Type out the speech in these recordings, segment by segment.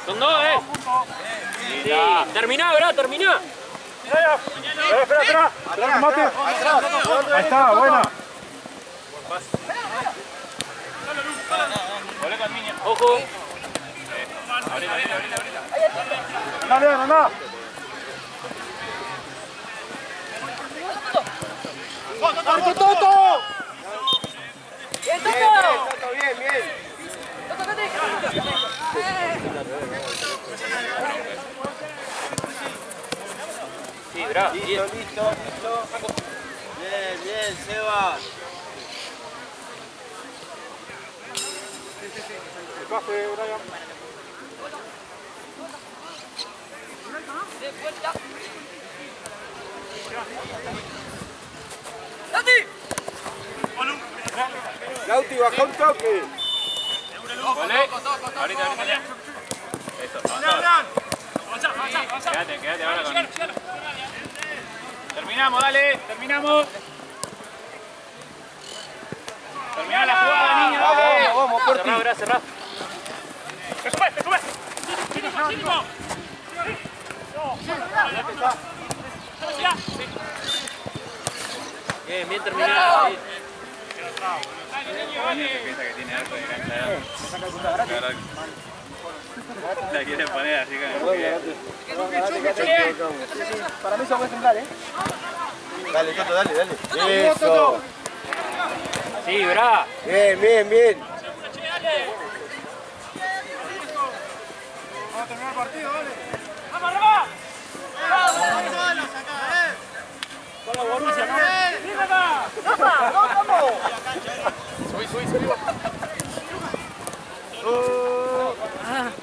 Son dos, Sí, terminá, bro, terminá. Espera, Mate. Ahí está, buena. Ojo. Dale, anda. ¡Marco Toto! ¡Bien, Toto! Bien, bien. Sí, bra. Listo. Bien, Seba. El pase, Brian. Lauti, baja un toque. Ahorita. Eso, avanza. Quédate ahora con... Terminamos, dale, terminamos. Termina la jugada, niño. Vamos, Corti. Cerrá. ¡Te sube! Bien terminado. Piensa que tiene algo de cancha. La quiere poner así Para mí se puede sembrar, Dale, Toto, dale. Eso. Sí, bra. Bien. Vamos a terminar el partido, dale. ¡Vamos, arriba! Con la Borussia, ¿no? ¡Vamos! Subí.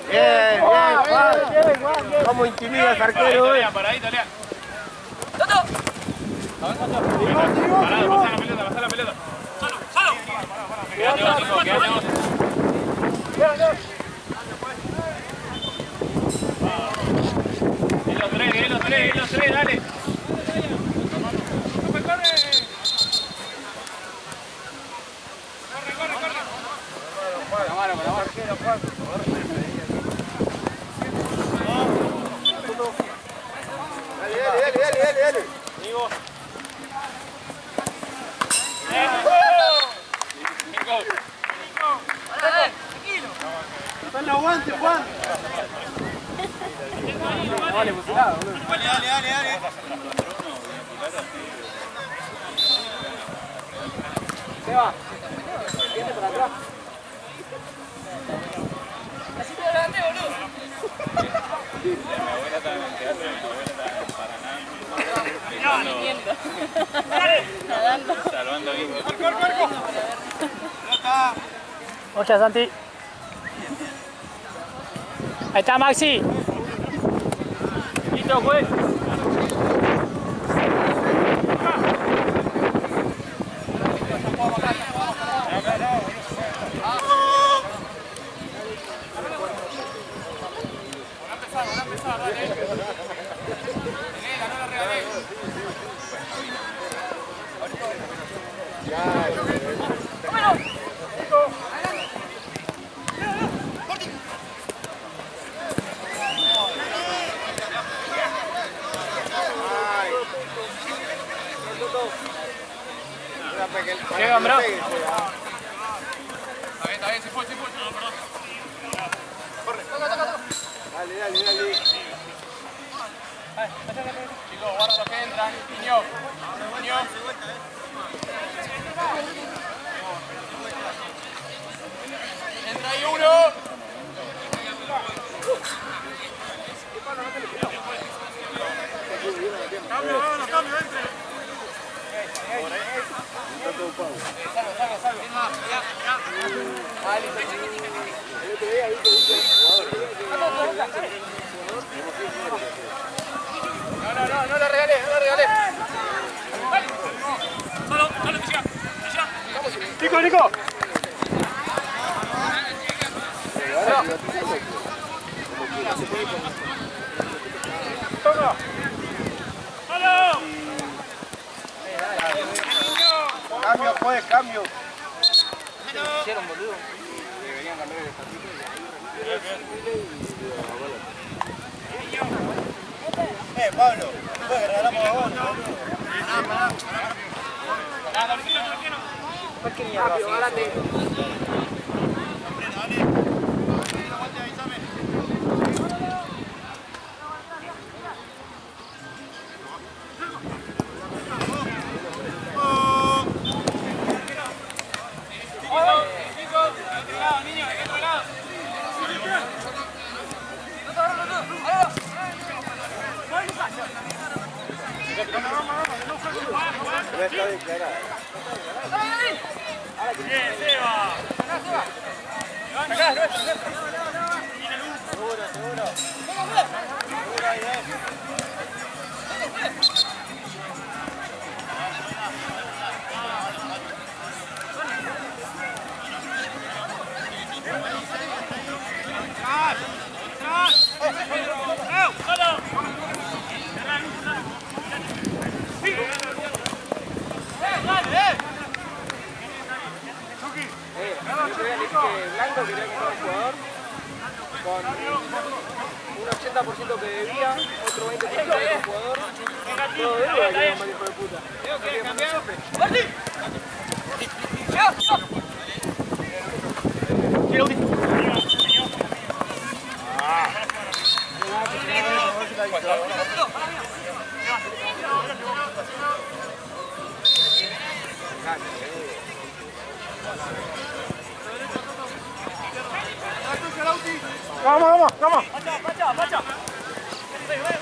Bien, Juan. ¿Cómo intimidas, arquero? Paradito, Lea. ¡Toto! Pasá la pelota. ¡Solo! Quédate vos. Y los tres, dale. Dale. Amigo. Tranquilo. Está en el aguante, Juan. Vale, fusilado, boludo. Dale. Seba, siente para atrás. Así te lo levanté, boludo. Mi abuela estaba en el teatro y mi abuela estaba en Paraná. Nadando. Salvando indios. Muchas, Santi. Ahí está, Maxi. Listo, juez. Llegan, bro. Está bien, sí fue. Dale. Chicos, guarda los que entran. Niño. Entra ahí uno. Cambio, entre. No la regalé. Dale, Nico. Toma. Cambio, juez, cambio. hicieron, boludo. Deberían cambiar el estatuto y ahí Pablo, después que regalamos a vos, ¿Qué mierda? Rápido, gárate. Blanco quería comprar un jugador con un 80% que debía, otro 20% que debía un jugador, todo debía que era un mal hijo de puta. Vamos, vamos. Se va.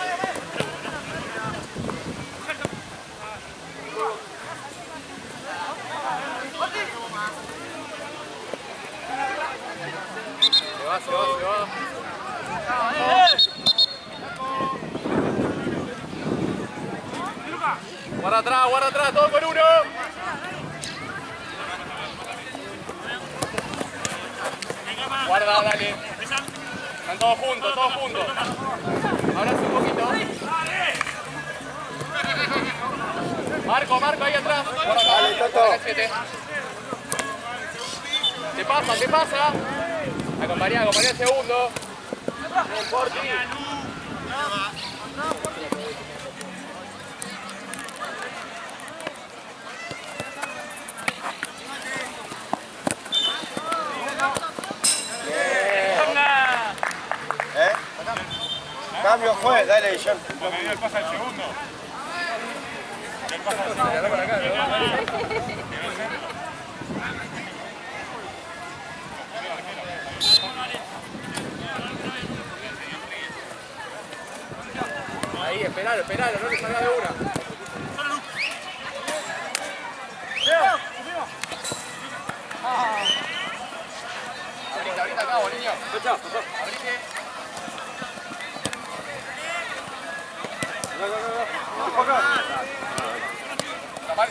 Guarda atrás, todo con uno. Guarda, dale. Están todos juntos. Abraza un poquito. Marco, ahí atrás. Dale, Toto. Te pasa. Acompañá el segundo. Cambio juez, dale, John. Porque dio el pase al segundo. Ahí, esperalo, no le salga de una. Ahorita acabo, niño. Abrite.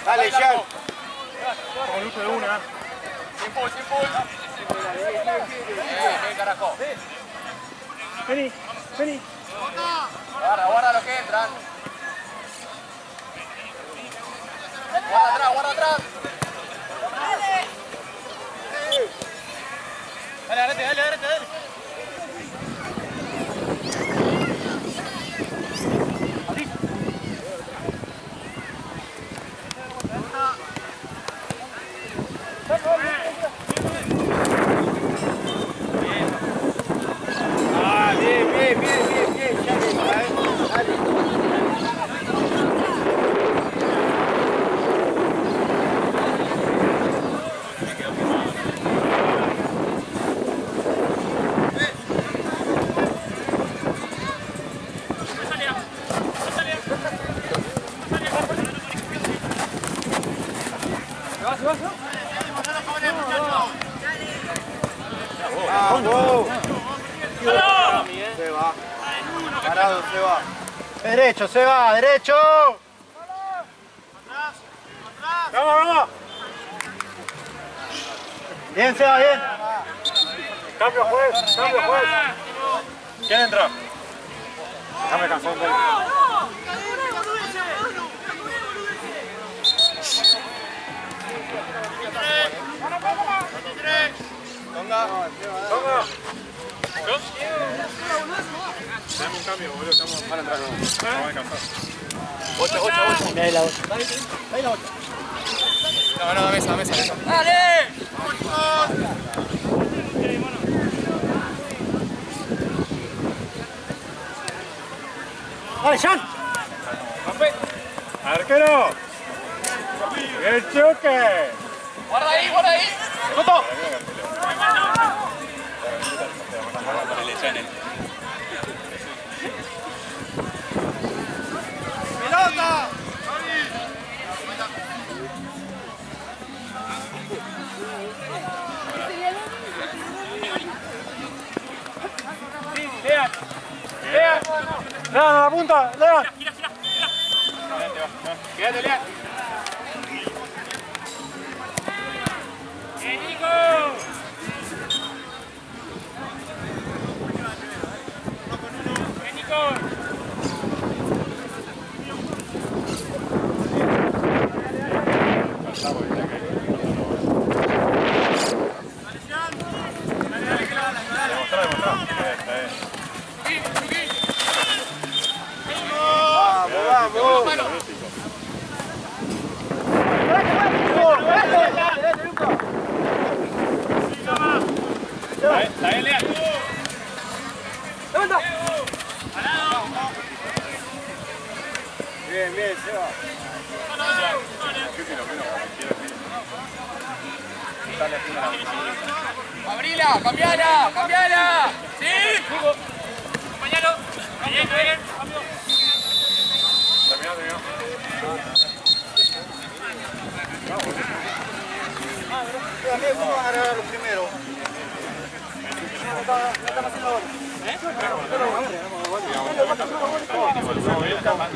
Dale, Jean. Con lucho de una. Sin pull. Bien, carajo. Vení. Guarda los que entran. Guarda atrás. Dale. Bien, ya que dale. Se va. Parado, se va. Derecho, se va, derecho. Vamos. Bien, se va, bien. Cambio juez. ¿Quién entra? Déjame cansar de él. Dame un cambio, boludo. Estamos a descansar. 8. Mirá ahí la 8. No, mesa. ¡Dale! ¡Dale, Jan! ¡Arquero! ¡El choque! Guarda ahí. ¡Coto! ¡Pelota! ¡Lean a la punta! ¡Lean! Quédate, Lean. Bien, Seba. Abrila, cambiala. Sí. Compañero. Bien. Terminó. ¿Cómo van a agarrar los primeros?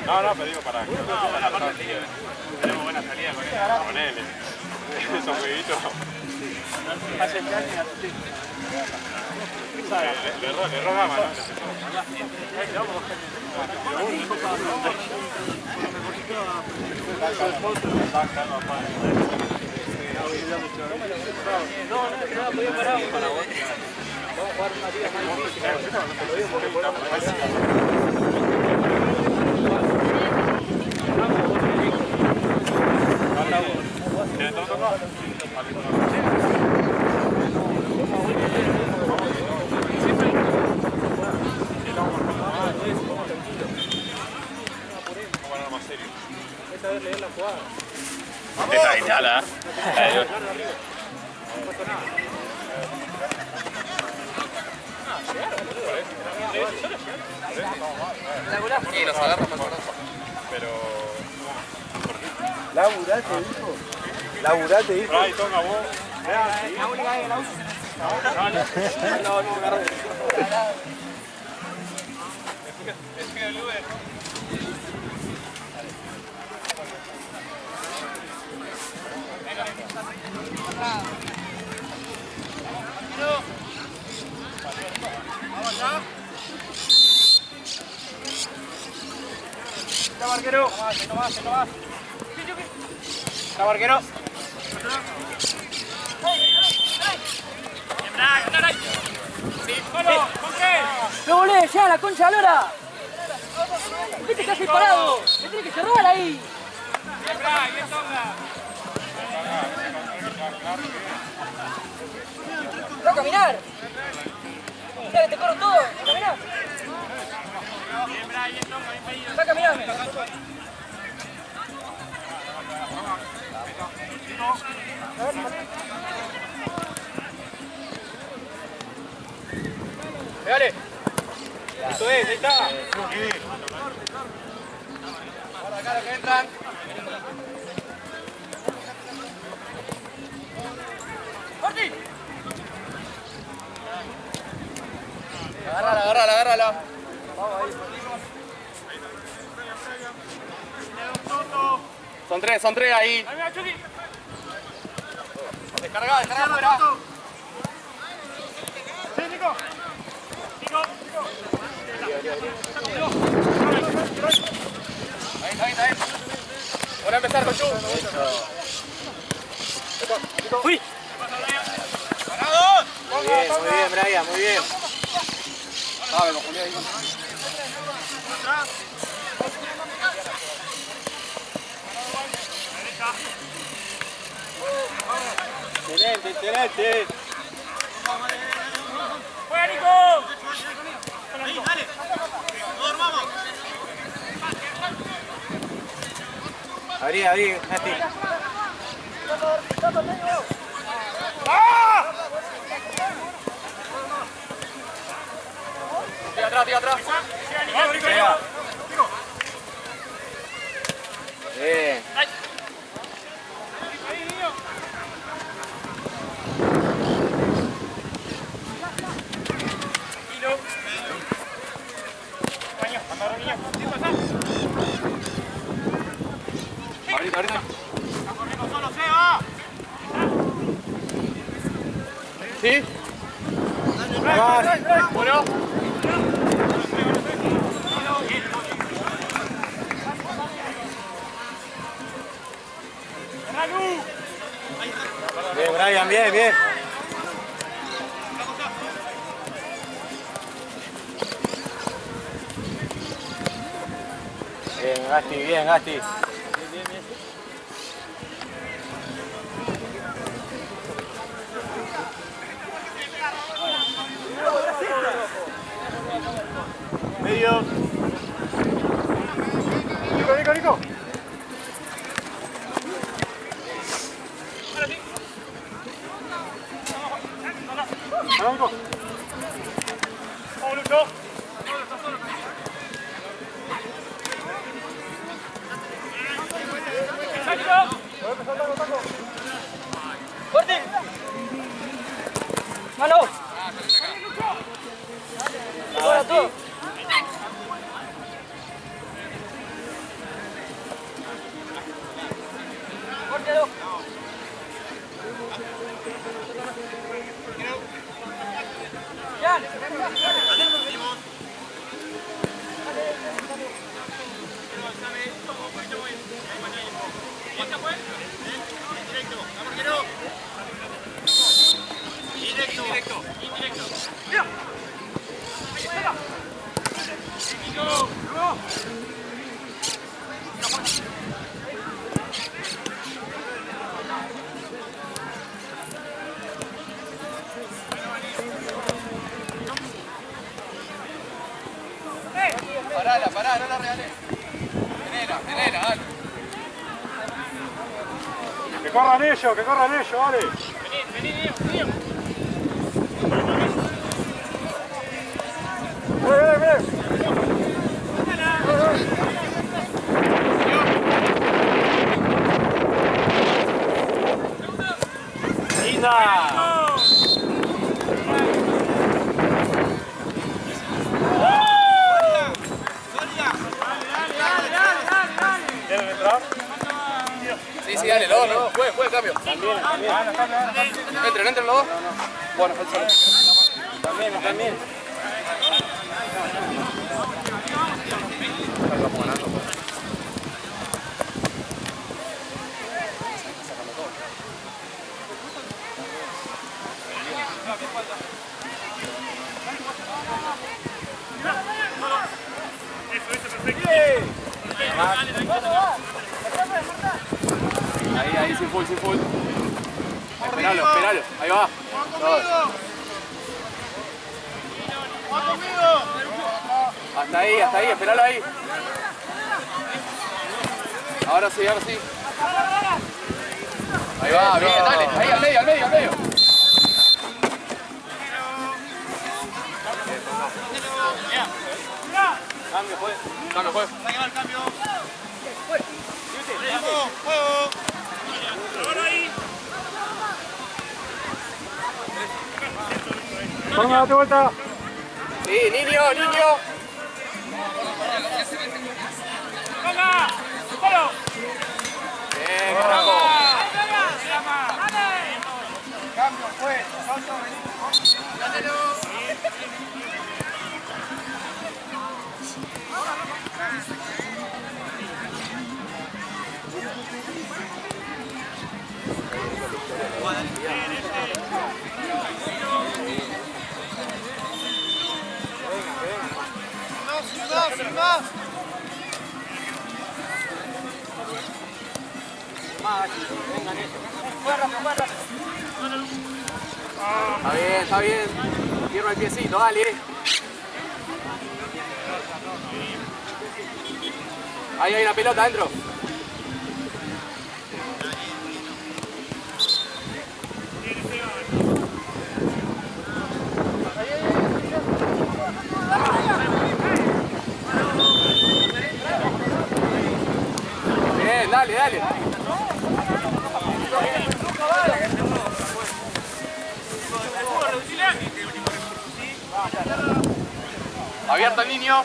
No, pero digo para que tenemos buena salida con él. Esos jueguitos. Le erró gama, ¿no? Esa guitarra. Y los agarra más barato. Pero... Laburate, hijo. Ahí, tonga vos. Barquero. Barquero. ¡No volé ya, la concha de la lora! ¡Viste que hace parado! ¡Me tiene que cerrar ahí! ¡Va a caminar! ¡Mira que te corro todo! ¡Va a caminar! ¡Va a caminar! Dale. Eso es, ahí está. Ahora acá los que entran. ¡Martín! Agárrala. Son tres ahí. Descarga afuera. Sí, Nico. Ahí. Ahora empezar con Chu. ¡Fui! ¡Parados! Muy bien, Brian, muy bien. Ah, me confundí ahí. Excelente, excelente. ¡Juega, Nico! Abrí, abrí, Nati. Tira atrás, tira atrás. Bien. Ahorita. ¿Sí? Vas. Bueno. Bien, Brian, bien, bien. Bien, Gasti, bien, Gasti. Medio. Nico, Nico. Vamos, Lucho. ¡Fuerte! ¡Mano! ¡Ahora tú! ¡Córtelo! ¡Jan! Pará, no la regales. Venena, dale. Que corran ellos, vale. Vení. ¿Quieren entrar? Sí, dale, los dos, ¿no? Juega el cambio. Entren los dos. Bueno, el solo. También. Ahí, sin full. Esperalo. Ahí va. Hasta ahí, esperalo ahí. Ahora sí. Ahí va, bien, dale. Ahí, al medio. Cambio, juez. Vamos a darte vuelta. Sí, niño. Bien, carajo. Cambio, juez. Está bien. Hierro el piecito, dale. Ahí hay una pelota adentro. Bien, dale. Abierto el niño.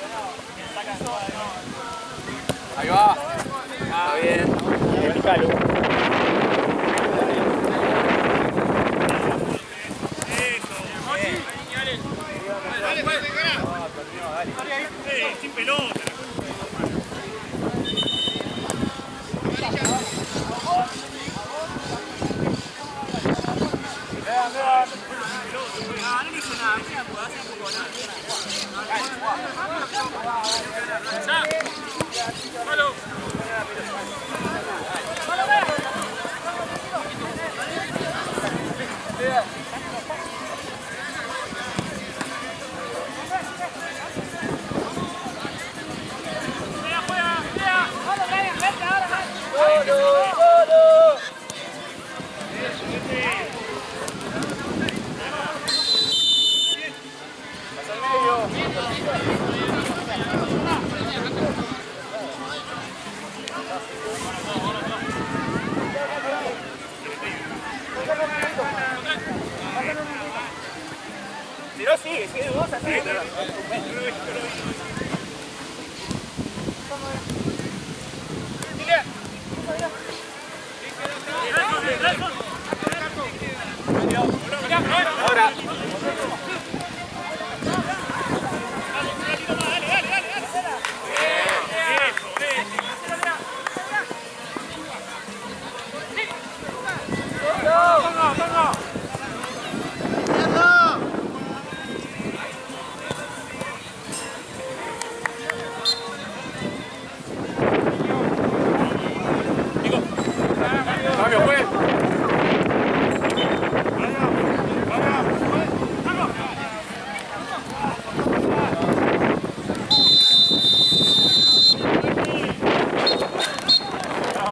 Ahí va. Está bien. Sin pelota. Si no, sigue, vos así. Ahora.